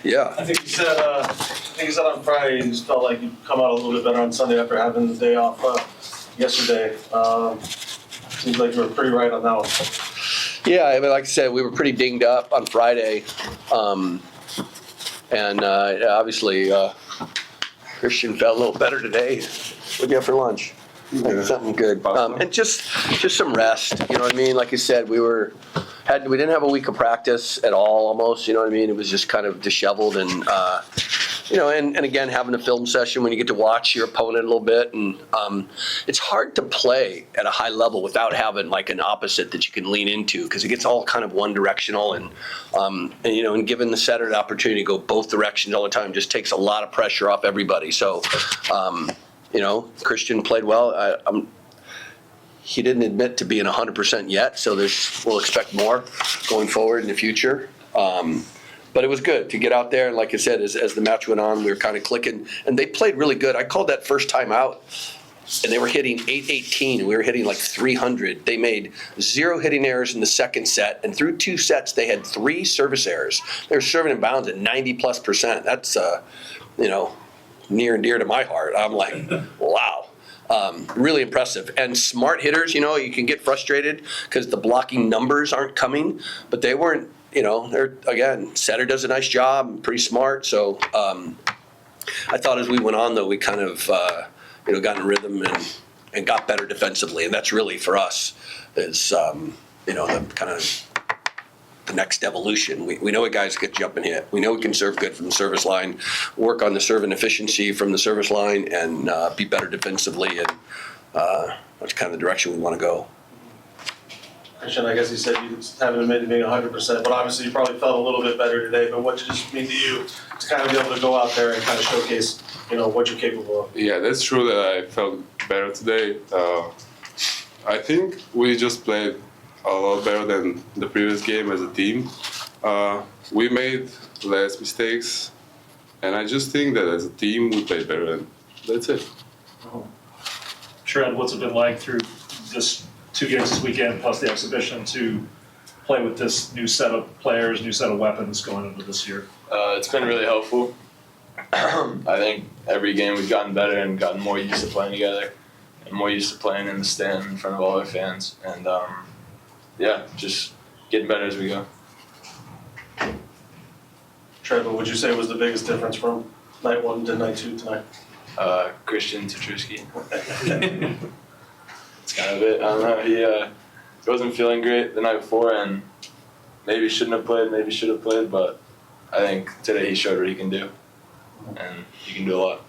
Yeah. I think you said on Friday you just felt like you come out a little bit better on Sunday after having the day off yesterday. Seems like you were pretty right on that one. Yeah, I mean, like I said, we were pretty dinged up on Friday. Obviously, Kristian felt a little better today. What do you have for lunch? Like something good. And just some rest, you know what I mean? Like you said, we didn't have a week of practice at all almost, you know what I mean? It was just kind of disheveled and, and again, having a film session when you get to watch your opponent a little bit. And it's hard to play at a high level without having like an opposite that you can lean into because it gets all kind of one directional and giving the setter the opportunity to go both directions all the time just takes a lot of pressure off everybody. So, Kristian played well. He didn't admit to being 100% yet, so we'll expect more going forward in the future. But it was good to get out there, and like I said, as the match went on, we were kind of clicking, and they played really good. I called that first time out, and they were hitting 818, and we were hitting like 300. They made 0 hitting errors in the second set, and through 2 sets, they had 3 service errors. They were serving in bounds at 90+%. That's, near and dear to my heart. I'm like, wow. Really impressive. And smart hitters, you can get frustrated because the blocking numbers aren't coming, but they weren't, Setter does a nice job, pretty smart. So I thought as we went on, though, we kind of, got in rhythm and got better defensively. And that's really for us is, the kind of the next evolution. We know what guys get jump and hit. We know we can serve good from the service line, work on the serving efficiency from the service line, and be better defensively. And that's kind of the direction we want to go. Kristian, I guess you said you haven't admitted being 100%, but obviously you probably felt a little bit better today. But what did it mean to you to kind of be able to go out there and kind of showcase, what you're capable of? Yeah, that's true that I felt better today. I think we just played a lot better than the previous game as a team. We made less mistakes, and I just think that as a team we played better, and that's it. Tread, what's it been like through this 2 games this weekend plus the exhibition to play with this new set of players, new set of weapons going into this year? It's been really helpful. I think every game we've gotten better and gotten more used to playing together and more used to playing in the stand in front of all our fans. And just getting better as we go. Tread, what would you say was the biggest difference from night 1 to night 2 tonight? Kristian Titriyski. That's kind of it. I don't know. He wasn't feeling great the night before and maybe shouldn't have played, maybe should have played, but I think today he showed what he can do. And he can do a lot.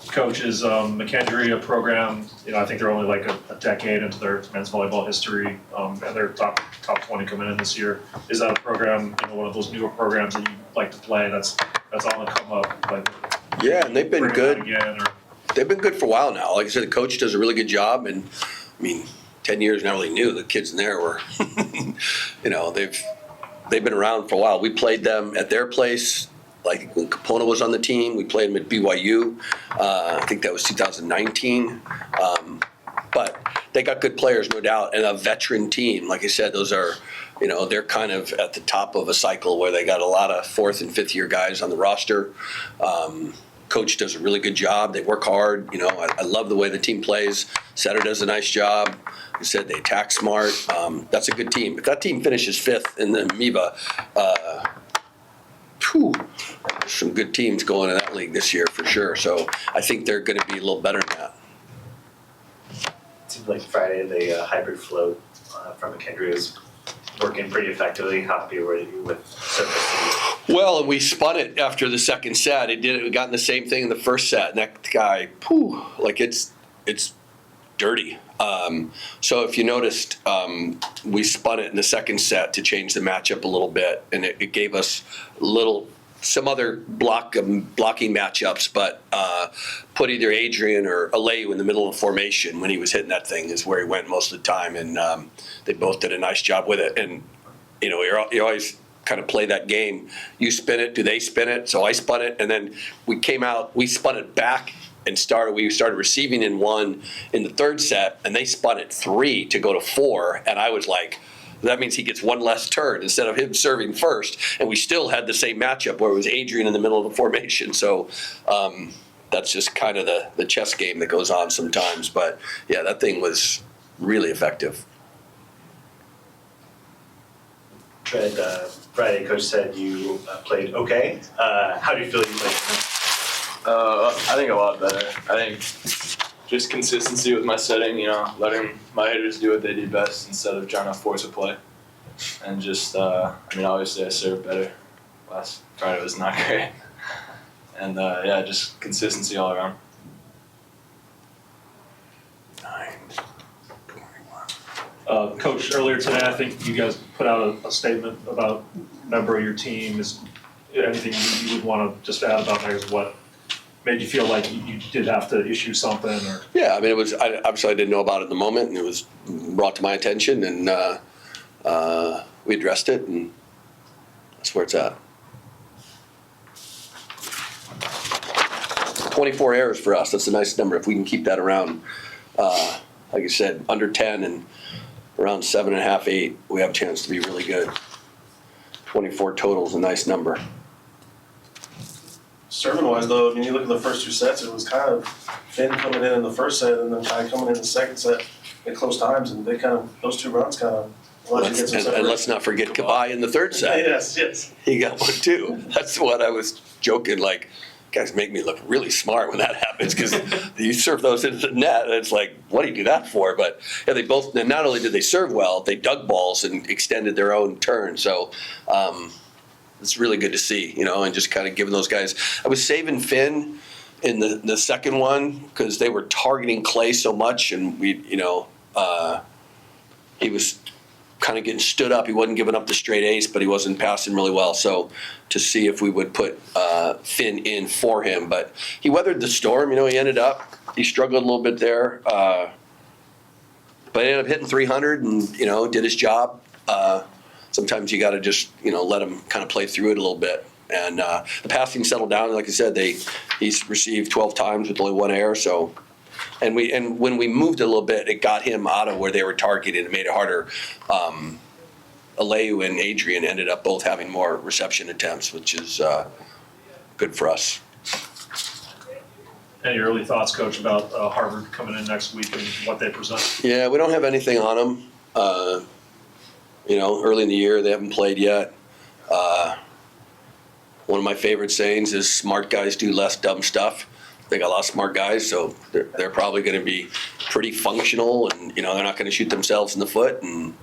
Coach, is McKendree a program, I think they're only like a decade into their men's volleyball history, and they're top 20 coming in this year. Is that a program, one of those newer programs that you like to play that's on the come up? Like, yeah, and they've been good. Again, They've been good for a while now. Like I said, the coach does a really good job, and 10 years not really new. The kids in there were, they've been around for a while. We played them at their place. Like when Capona was on the team, we played them at BYU. I think that was 2019. But they got good players, no doubt, and a veteran team. Like I said, those are, they're kind of at the top of a cycle where they got a lot of 4th and 5th year guys on the roster. Coach does a really good job. They work hard. I love the way the team plays. Setter does a nice job. Like I said, they attack smart. That's a good team. If that team finishes 5th in the MIVA, some good teams going in that league this year for sure. So I think they're going to be a little better than that. It seemed like Friday the hybrid float from McKendree was working pretty effectively. How happy were you with service? Well, and we spun it after the second set. We got in the same thing in the first set. And that guy, it's dirty. So if you noticed, we spun it in the second set to change the matchup a little bit, and it gave us some other blocking matchups, but put either Adrian or Aleu in the middle of formation when he was hitting that thing is where he went most of the time, and they both did a nice job with it. And you always kind of play that game. You spin it, do they spin it? So I spun it, and then we spun it back and we started receiving in 1 in the third set, and they spun it 3 to go to 4, and I was like, that means he gets one less turn instead of him serving first. And we still had the same matchup where it was Adrian in the middle of the formation. So that's just kind of the chess game that goes on sometimes. But yeah, that thing was really effective. Tread, Friday, coach said you played okay. How do you feel you played? I think a lot better. I think just consistency with my setting, letting my hitters do what they do best instead of trying to force a play. And just, obviously I served better. Last Friday was not great. And just consistency all around. Coach, earlier today, I think you guys put out a statement about a member of your team. Is anything you would want to just add about that? Is what made you feel like you did have to issue something? Or Yeah, it was obviously I didn't know about it in the moment, and it was brought to my attention, and we addressed it, and that's where it's at. 24 errors for us. That's a nice number. If we can keep that around, like I said, under 10 and around 7.5, 8, we have a chance to be really good. 24 total is a nice number. Serving wise though, you look at the first 2 sets, it was kind of Finn coming in the first set and then Ty coming in the second set at close times, and they those 2 runs allowed you to get some separation. And let's not forget Kabai in the third set. Yes. He got one too. That's what I was joking, like, guys make me look really smart when that happens, because you serve those into the net, and it's like, what do you do that for? But yeah, they both, and not only did they serve well, they dug balls and extended their own turn. So it's really good to see, and just kind of giving those guys. I was saving Finn in the second one because they were targeting Clay so much, and he was kind of getting stood up. He wasn't giving up the straight ace, but he wasn't passing really well. So to see if we would put Finn in for him. But he weathered the storm. He struggled a little bit there. But he ended up hitting 300 and, did his job. Sometimes you got to just, let him kind of play through it a little bit. And the passing settled down. Like I said, he's received 12 times with only 1 error. So. And when we moved a little bit, it got him out of where they were targeted. It made it harder. Aleu and Adrian ended up both having more reception attempts, which is good for us. any early thoughts, Coach, about Harvard coming in next week and what they present? Yeah, we don't have anything on them. Early in the year, they haven't played yet. One of my favorite sayings is smart guys do less dumb stuff. They got a lot of smart guys, so they're probably going to be pretty functional, and they're not going to shoot themselves in the foot, and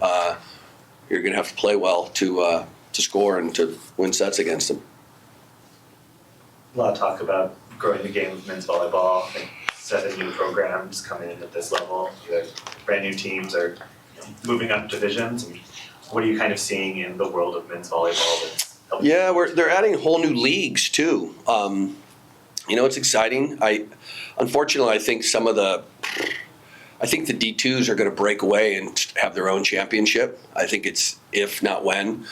you're going to have to play well to score and to win sets against them. A lot of talk about growing the game of men's volleyball and 7 new programs coming in at this level. You have brand new teams are moving up divisions. And what are you kind of seeing in the world of men's volleyball that's helping? Yeah, they're adding whole new leagues too. It's exciting. Unfortunately, I think the D2s are going to break away and have their own championship. I think it's if not when.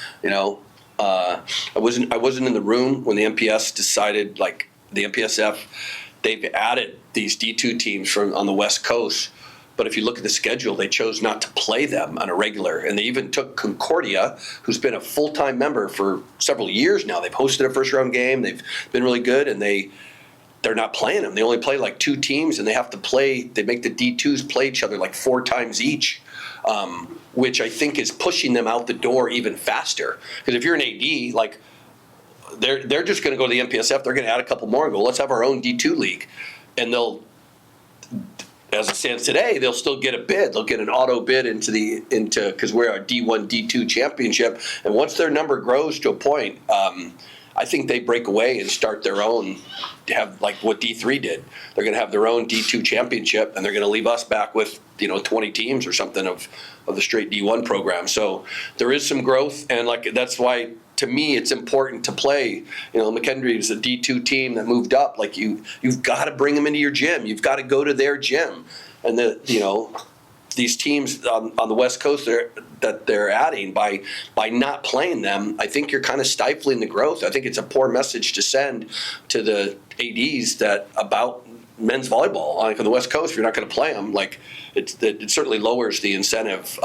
I wasn't in the room when the MPS decided, like the MPSF, they've added these D2 teams on the West Coast. But if you look at the schedule, they chose not to play them on a regular. And they even took Concordia, who's been a full-time member for several years now. They've hosted a first-round game. They've been really good, and they're not playing them. They only play like 2 teams, and they make the D2s play each other like 4 times each, which I think is pushing them out the door even faster. Because if you're an AD, like they're just going to go to the MPSF, they're going to add a couple more and go, let's have our own D2 league. And as it stands today, they'll still get a bid. They'll get an auto bid into because we're a D1, D2 championship. And once their number grows to a point, I think they break away and start their own, have like what D3 did. They're going to have their own D2 championship, and they're going to leave us back with 20 teams or something of the straight D1 program. So there is some growth, and that's why to me it's important to play. McKendree is a D2 team that moved up. Like you've got to bring them into your gym. You've got to go to their gym, and these teams on the West Coast that they're adding by not playing them, I think you're kind of stifling the growth. I think it's a poor message to send to the ADs about men's volleyball. Like on the West Coast, if you're not going to play them, like it certainly lowers the incentive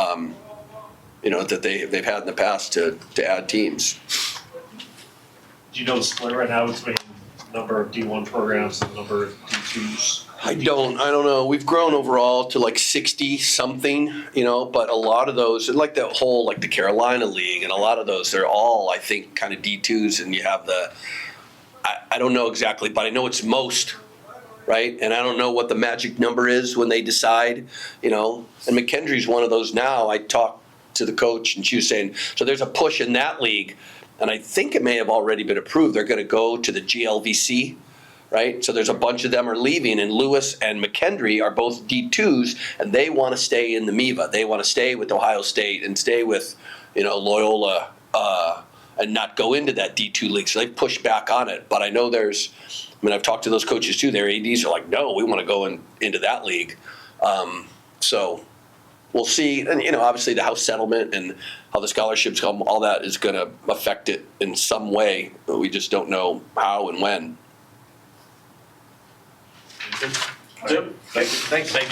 that they've had in the past to add teams. Do you know the split right now between number of D1 programs and number of D2s? I don't know. We've grown overall to like 60 something, but a lot of those, and like the whole, like the Carolina League and a lot of those, they're all, I think, kind of D2s, and you have I don't know exactly, but I know it's most, right? And I don't know what the magic number is when they decide, and McKendree's one of those now. I talked to the coach and she was saying, so there's a push in that league, and I think it may have already been approved. They're going to go to the GLVC, right? So there's a bunch of them are leaving, and Lewis and McKendree are both D2s, and they want to stay in the MIVA. They want to stay with Ohio State and stay with, Loyola, and not go into that D2 league. So they've pushed back on it. But I know I've talked to those coaches too. Their ADs are like, no, we want to go into that league. So we'll see. And, obviously the house settlement and how the scholarships come, all that is going to affect it in some way. But we just don't know how and when. Jim? Thank you.